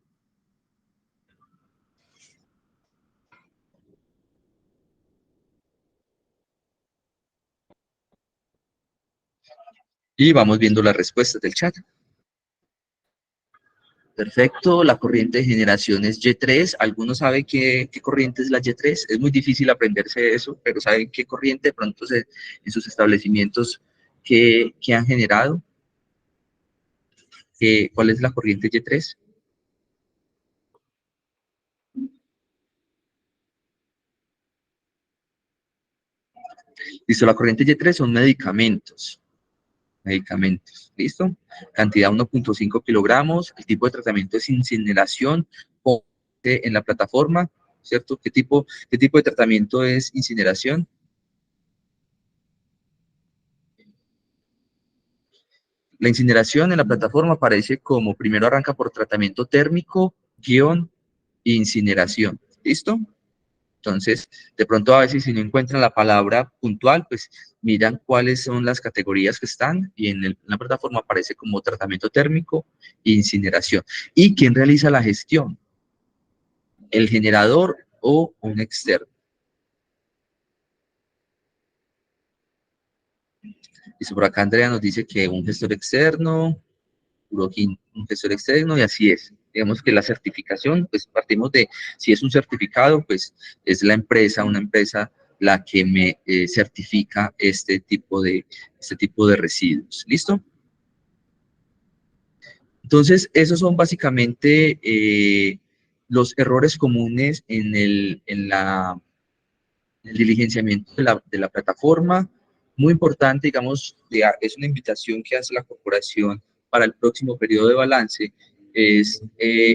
S1: Y vamos viendo las respuestas del chat. Perfecto, la corriente de generación es Y3. ¿Alguno sabe qué corriente es la Y3? Es muy difícil aprenderse eso, pero ¿saben qué corriente de pronto en sus establecimientos que han generado? ¿Cuál es la corriente Y3? Listo, la corriente Y3 son medicamentos, ¿listo? Cantidad 1.5 kilogramos, el tipo de tratamiento es incineración en la plataforma, ¿cierto? ¿Qué tipo de tratamiento es incineración? La incineración en la plataforma aparece como primero arranca por tratamiento térmico, guión, incineración. ¿Listo? Entonces, de pronto a veces si no encuentran la palabra puntual, pues miran cuáles son las categorías que están y en la plataforma aparece como tratamiento térmico e incineración. ¿Y quién realiza la gestión? ¿El generador o un externo? Y por acá Andrea nos dice que un gestor externo, Uroquín, un gestor externo, y así es. Digamos que la certificación, pues partimos de, si es un certificado, pues es la empresa, una empresa la que me certifica este tipo de residuos. ¿Listo? Entonces, esos son básicamente los errores comunes en el diligenciamiento de la plataforma. Muy importante, digamos, es una invitación que hace la corporación para el próximo periodo de balance, es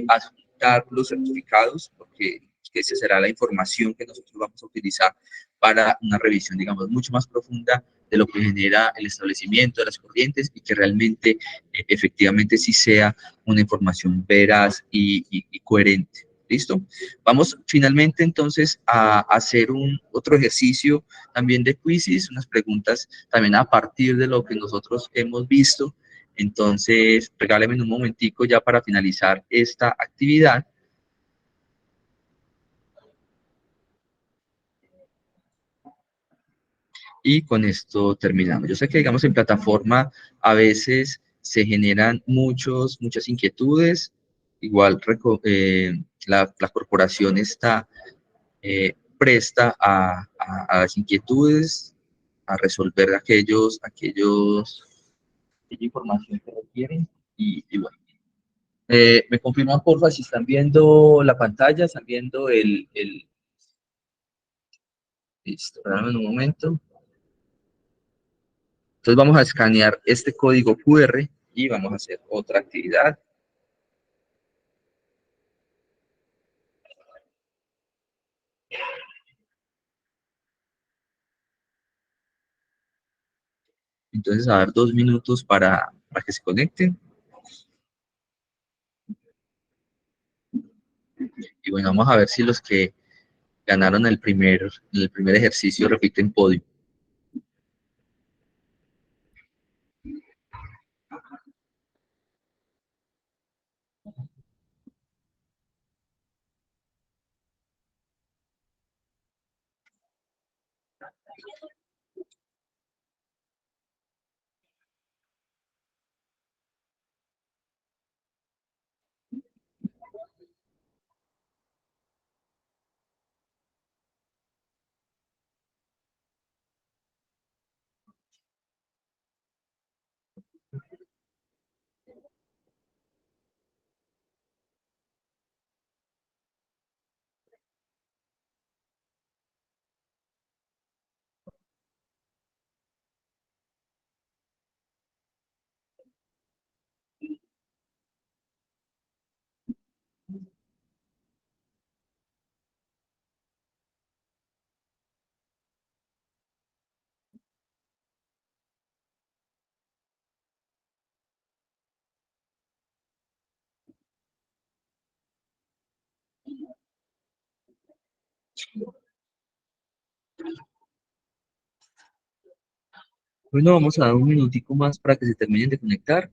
S1: adjuntar los certificados, porque esa será la información que nosotros vamos a utilizar para una revisión, digamos, mucho más profunda de lo que genera el establecimiento de las corrientes y que realmente, efectivamente, sí sea una información veraz y coherente. ¿Listo? Vamos finalmente entonces a hacer otro ejercicio también de quizzes, unas preguntas también a partir de lo que nosotros hemos visto. Entonces, regáleme un momentico ya para finalizar esta actividad y con esto terminamos. Yo sé que, digamos, en plataforma a veces se generan muchas inquietudes. Igual la corporación está presta a las inquietudes, a resolver aquella información que requieren. Y bueno, me confirman porfa si están viendo la pantalla, están viendo listo, dame un momento. Entonces vamos a escanear este código QR y vamos a hacer otra actividad. Entonces a dar 2 minutos para que se conecten. Y bueno, vamos a ver si los que ganaron el primer ejercicio repiten podio. Bueno, vamos a dar un minutico más para que se terminen de conectar.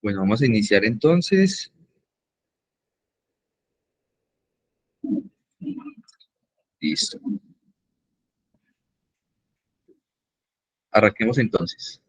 S1: Bueno, vamos a iniciar entonces. Listo. Arranquemos entonces.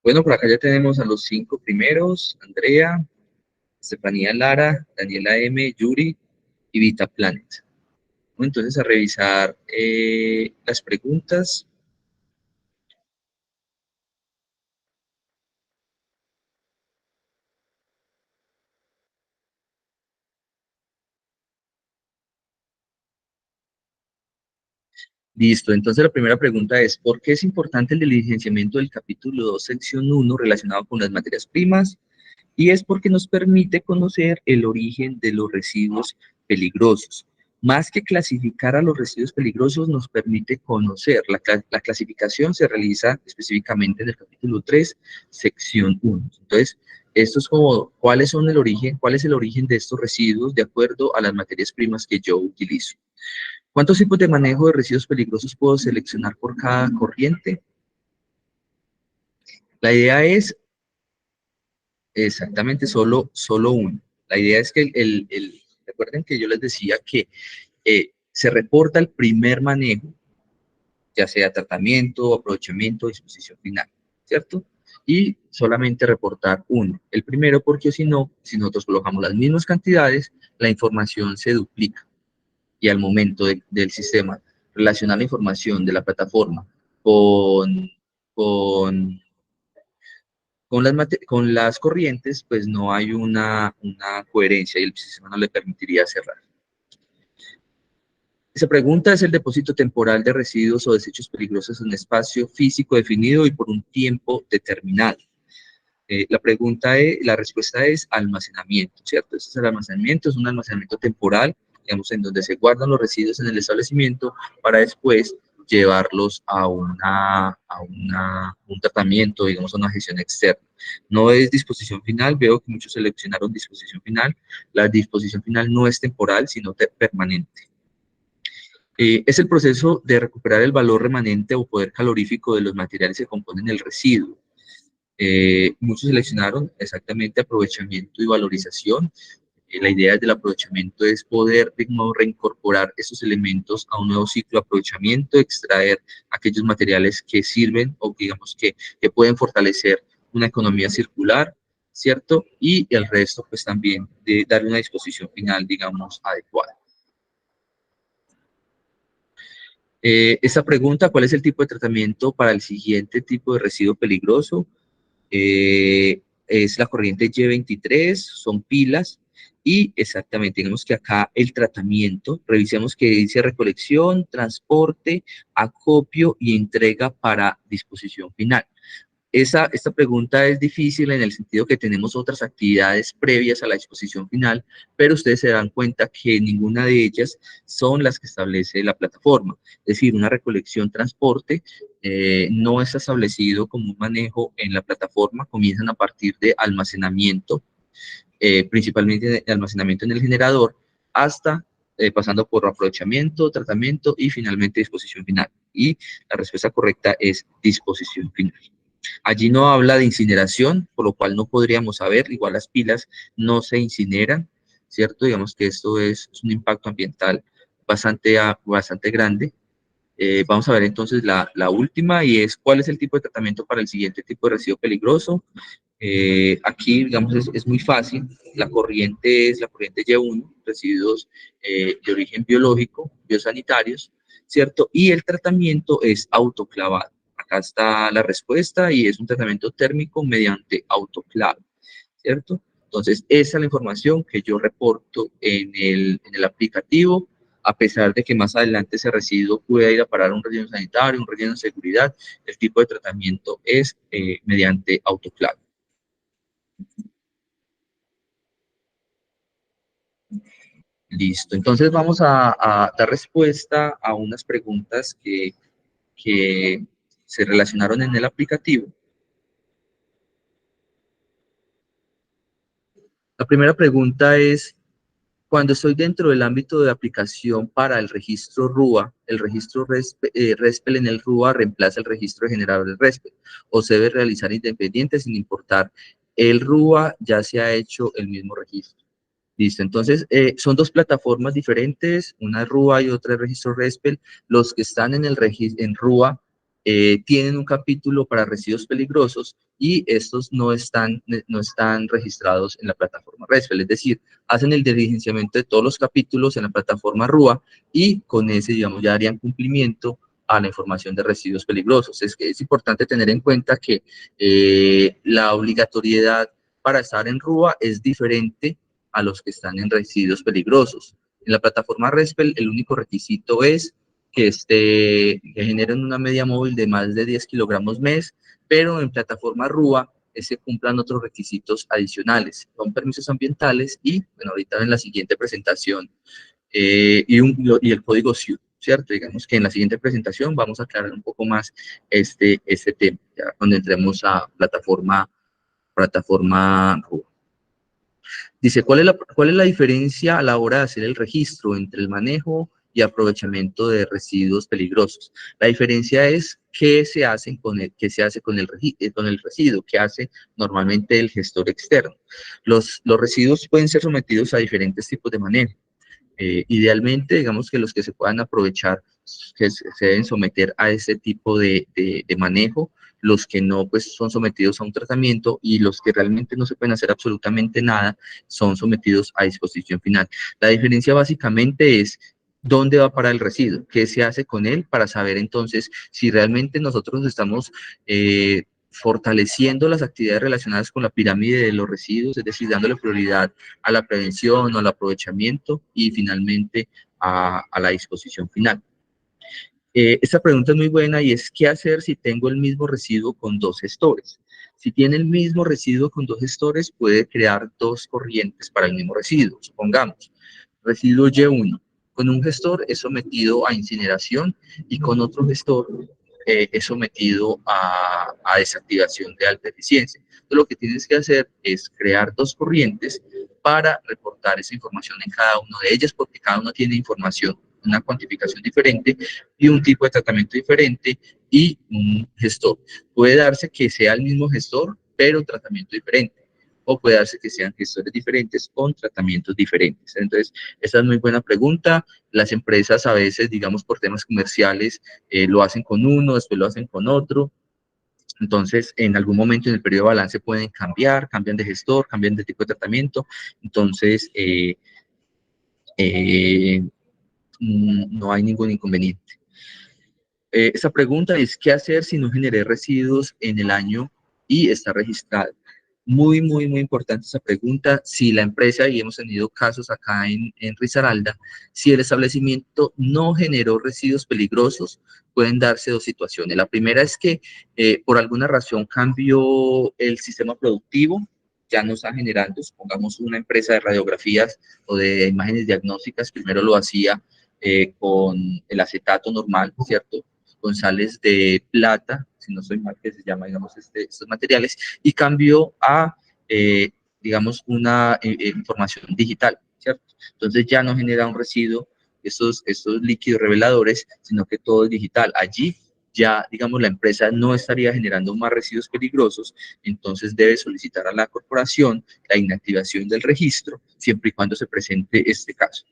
S1: Bueno, por acá ya tenemos a los 5 primeros: Andrea, Estefanía Lara, Daniela M, Yuri y Vita Planet. Bueno, entonces a revisar las preguntas. Listo, entonces la primera pregunta es: ¿por qué es importante el diligenciamiento del capítulo 2, sección 1, relacionado con las materias primas? Y es porque nos permite conocer el origen de los residuos peligrosos. Más que clasificar a los residuos peligrosos, nos permite conocer. La clasificación se realiza específicamente en el capítulo 3, sección 1. Entonces, esto es como cuál es el origen de estos residuos de acuerdo a las materias primas que yo utilizo. ¿Cuántos tipos de manejo de residuos peligrosos puedo seleccionar por cada corriente? La idea es exactamente solo uno. La idea es que recuerden que yo les decía que se reporta el primer manejo, ya sea tratamiento, aprovechamiento, disposición final, ¿cierto? Y solamente reportar uno. El primero, porque si no, si nosotros colocamos las mismas cantidades, la información se duplica. Y al momento del sistema relacionar la información de la plataforma con, con con las corrientes, pues no hay una coherencia y el sistema no le permitiría cerrar. Esa pregunta es: el depósito temporal de residuos o desechos peligrosos en un espacio físico definido y por un tiempo determinado. La respuesta es almacenamiento, ¿cierto? Ese es el almacenamiento, es un almacenamiento temporal, digamos, en donde se guardan los residuos en el establecimiento para después llevarlos un tratamiento, digamos, a una gestión externa. No es disposición final, veo que muchos seleccionaron disposición final. La disposición final no es temporal, sino permanente. Es el proceso de recuperar el valor remanente o poder calorífico de los materiales que componen el residuo. Muchos seleccionaron exactamente aprovechamiento y valorización. La idea del aprovechamiento es poder, de nuevo, reincorporar esos elementos a un nuevo ciclo de aprovechamiento, extraer aquellos materiales que sirven o digamos que pueden fortalecer una economía circular, ¿cierto? Y el resto, pues también de darle una disposición final, digamos, adecuada. Esta pregunta: ¿cuál es el tipo de tratamiento para el siguiente tipo de residuo peligroso? Es la corriente Y23, son pilas, y exactamente, digamos que acá el tratamiento, revisemos que dice recolección, transporte, acopio y entrega para disposición final. Esta pregunta es difícil en el sentido que tenemos otras actividades previas a la disposición final, pero ustedes se dan cuenta que ninguna de ellas son las que establece la plataforma. Es decir, una recolección, transporte, no está establecido como un manejo en la plataforma, comienzan a partir de almacenamiento, principalmente de almacenamiento en el generador, hasta pasando por aprovechamiento, tratamiento y finalmente disposición final. Y la respuesta correcta es disposición final. Allí no habla de incineración, por lo cual no podríamos saber, igual las pilas no se incineran, ¿cierto? Digamos que esto es un impacto ambiental bastante grande. Vamos a ver entonces la última, y es: ¿cuál es el tipo de tratamiento para el siguiente tipo de residuo peligroso? Aquí, digamos, es muy fácil. La corriente es la corriente Y1, residuos de origen biológico, biosanitarios, ¿cierto? Y el tratamiento es autoclavado. Acá está la respuesta y es un tratamiento térmico mediante autoclave, ¿cierto? Entonces, esa es la información que yo reporto en el aplicativo, a pesar de que más adelante ese residuo pueda ir a parar a un relleno sanitario, un relleno de seguridad. El tipo de tratamiento es mediante autoclave. Listo, entonces vamos a dar respuesta a unas preguntas que se relacionaron en el aplicativo. La primera pregunta es: cuando estoy dentro del ámbito de aplicación para el registro RUA, el registro RESPEL en el RUA reemplaza el registro generador del RESPEL, o se debe realizar independiente sin importar el RUA, ya se ha hecho el mismo registro. Listo, entonces son dos plataformas diferentes, una es RUA y otra es registro RESPEL. Los que están en RUA tienen un capítulo para residuos peligrosos, y estos no están registrados en la plataforma RESPEL, es decir, hacen el diligenciamiento de todos los capítulos en la plataforma RUA y con ese, digamos, ya harían cumplimiento a la información de residuos peligrosos. Es que es importante tener en cuenta que la obligatoriedad para estar en RUA es diferente a los que están en residuos peligrosos. En la plataforma RESPEL el único requisito es que generen una media móvil de más de 10 kilogramos mes, pero en plataforma RUA se cumplan otros requisitos adicionales, son permisos ambientales y, bueno, ahorita en la siguiente presentación, y el código SIU, ¿cierto? Digamos que en la siguiente presentación vamos a aclarar un poco más este tema, ya cuando entremos a plataforma RUA. Dice, ¿cuál es la diferencia a la hora de hacer el registro entre el manejo y aprovechamiento de residuos peligrosos? La diferencia es qué se hace qué se hace con el residuo, qué hace normalmente el gestor externo. Los residuos pueden ser sometidos a diferentes tipos de manejo. Idealmente, digamos que los que se puedan aprovechar que se deben someter a ese tipo de manejo, los que no, pues son sometidos a un tratamiento y los que realmente no se pueden hacer absolutamente nada son sometidos a disposición final. La diferencia básicamente es dónde va para el residuo, qué se hace con él para saber entonces si realmente nosotros estamos fortaleciendo las actividades relacionadas con la pirámide de los residuos, es decir, dándole prioridad a la prevención o al aprovechamiento y finalmente a la disposición final. Esta pregunta es muy buena y es, ¿qué hacer si tengo el mismo residuo con dos gestores? Si tiene el mismo residuo con dos gestores, puede crear dos corrientes para el mismo residuo. Supongamos, residuo Y1, con un gestor es sometido a incineración y con otro gestor es sometido a desactivación de alta eficiencia. Entonces, lo que tienes que hacer es crear dos corrientes para reportar esa información en cada una de ellas, porque cada uno tiene información, una cuantificación diferente y un tipo de tratamiento diferente y un gestor. Puede darse que sea el mismo gestor, pero tratamiento diferente. O puede darse que sean gestores diferentes con tratamientos diferentes. Entonces, esa es muy buena pregunta. Las empresas a veces, digamos, por temas comerciales, lo hacen con uno, después lo hacen con otro. Entonces, en algún momento en el periodo de balance pueden cambian de gestor, cambian de tipo de tratamiento. Entonces, no hay ningún inconveniente. Esa pregunta es, ¿qué hacer si no generé residuos en el año y está registrado? Muy, muy, muy importante esa pregunta. Si la empresa, y hemos tenido casos acá en Risaralda, si el establecimiento no generó residuos peligrosos, pueden darse dos situaciones. La primera es que por alguna razón cambió el sistema productivo, ya no está generando, supongamos una empresa de radiografías o de imágenes diagnósticas, primero lo hacía con el acetato normal, ¿cierto? Con sales de plata, si no soy mal, que se llama, digamos, estos materiales, y cambió a, digamos, una información digital, ¿cierto? Entonces ya no genera un residuo estos líquidos reveladores, sino que todo es digital. Allí ya, digamos, la empresa no estaría generando más residuos peligrosos, entonces debe solicitar a la corporación la inactivación del registro, siempre y cuando se presente este caso.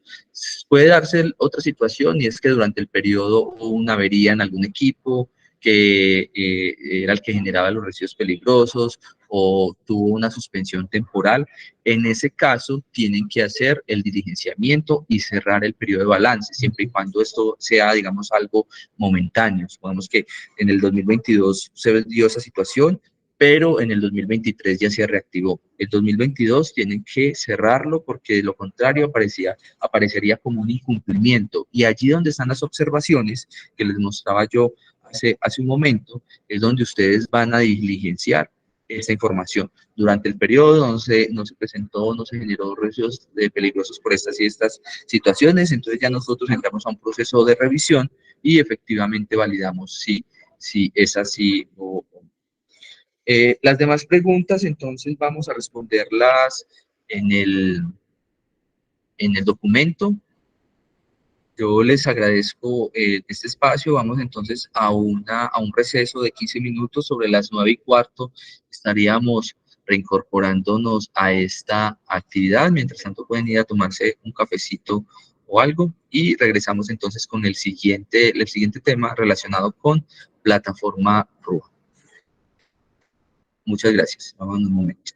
S1: Puede darse otra situación y es que durante el periodo hubo una avería en algún equipo que era el que generaba los residuos peligrosos o tuvo una suspensión temporal. En ese caso, tienen que hacer el diligenciamiento y cerrar el periodo de balance, siempre y cuando esto sea, digamos, algo momentáneo. Supongamos que en el 2022 se dio esa situación, pero en el 2023 ya se reactivó. El 2022 tienen que cerrarlo porque de lo contrario aparecería como un incumplimiento. Y allí donde están las observaciones que les mostraba yo hace un momento, es donde ustedes van a diligenciar esa información. Durante el periodo no se presentó, no se generó residuos peligrosos por estas y estas situaciones, entonces ya nosotros entramos a un proceso de revisión y efectivamente validamos si es así o no. Las demás preguntas, entonces, vamos a responderlas en el documento. Yo les agradezco este espacio. Vamos entonces a un receso de 15 minutos. Sobre las 9:15 estaríamos reincorporándonos a esta actividad. Mientras tanto, pueden ir a tomarse un cafecito o algo y regresamos entonces con el siguiente tema relacionado con plataforma RUA. Muchas gracias. Vamos un momento.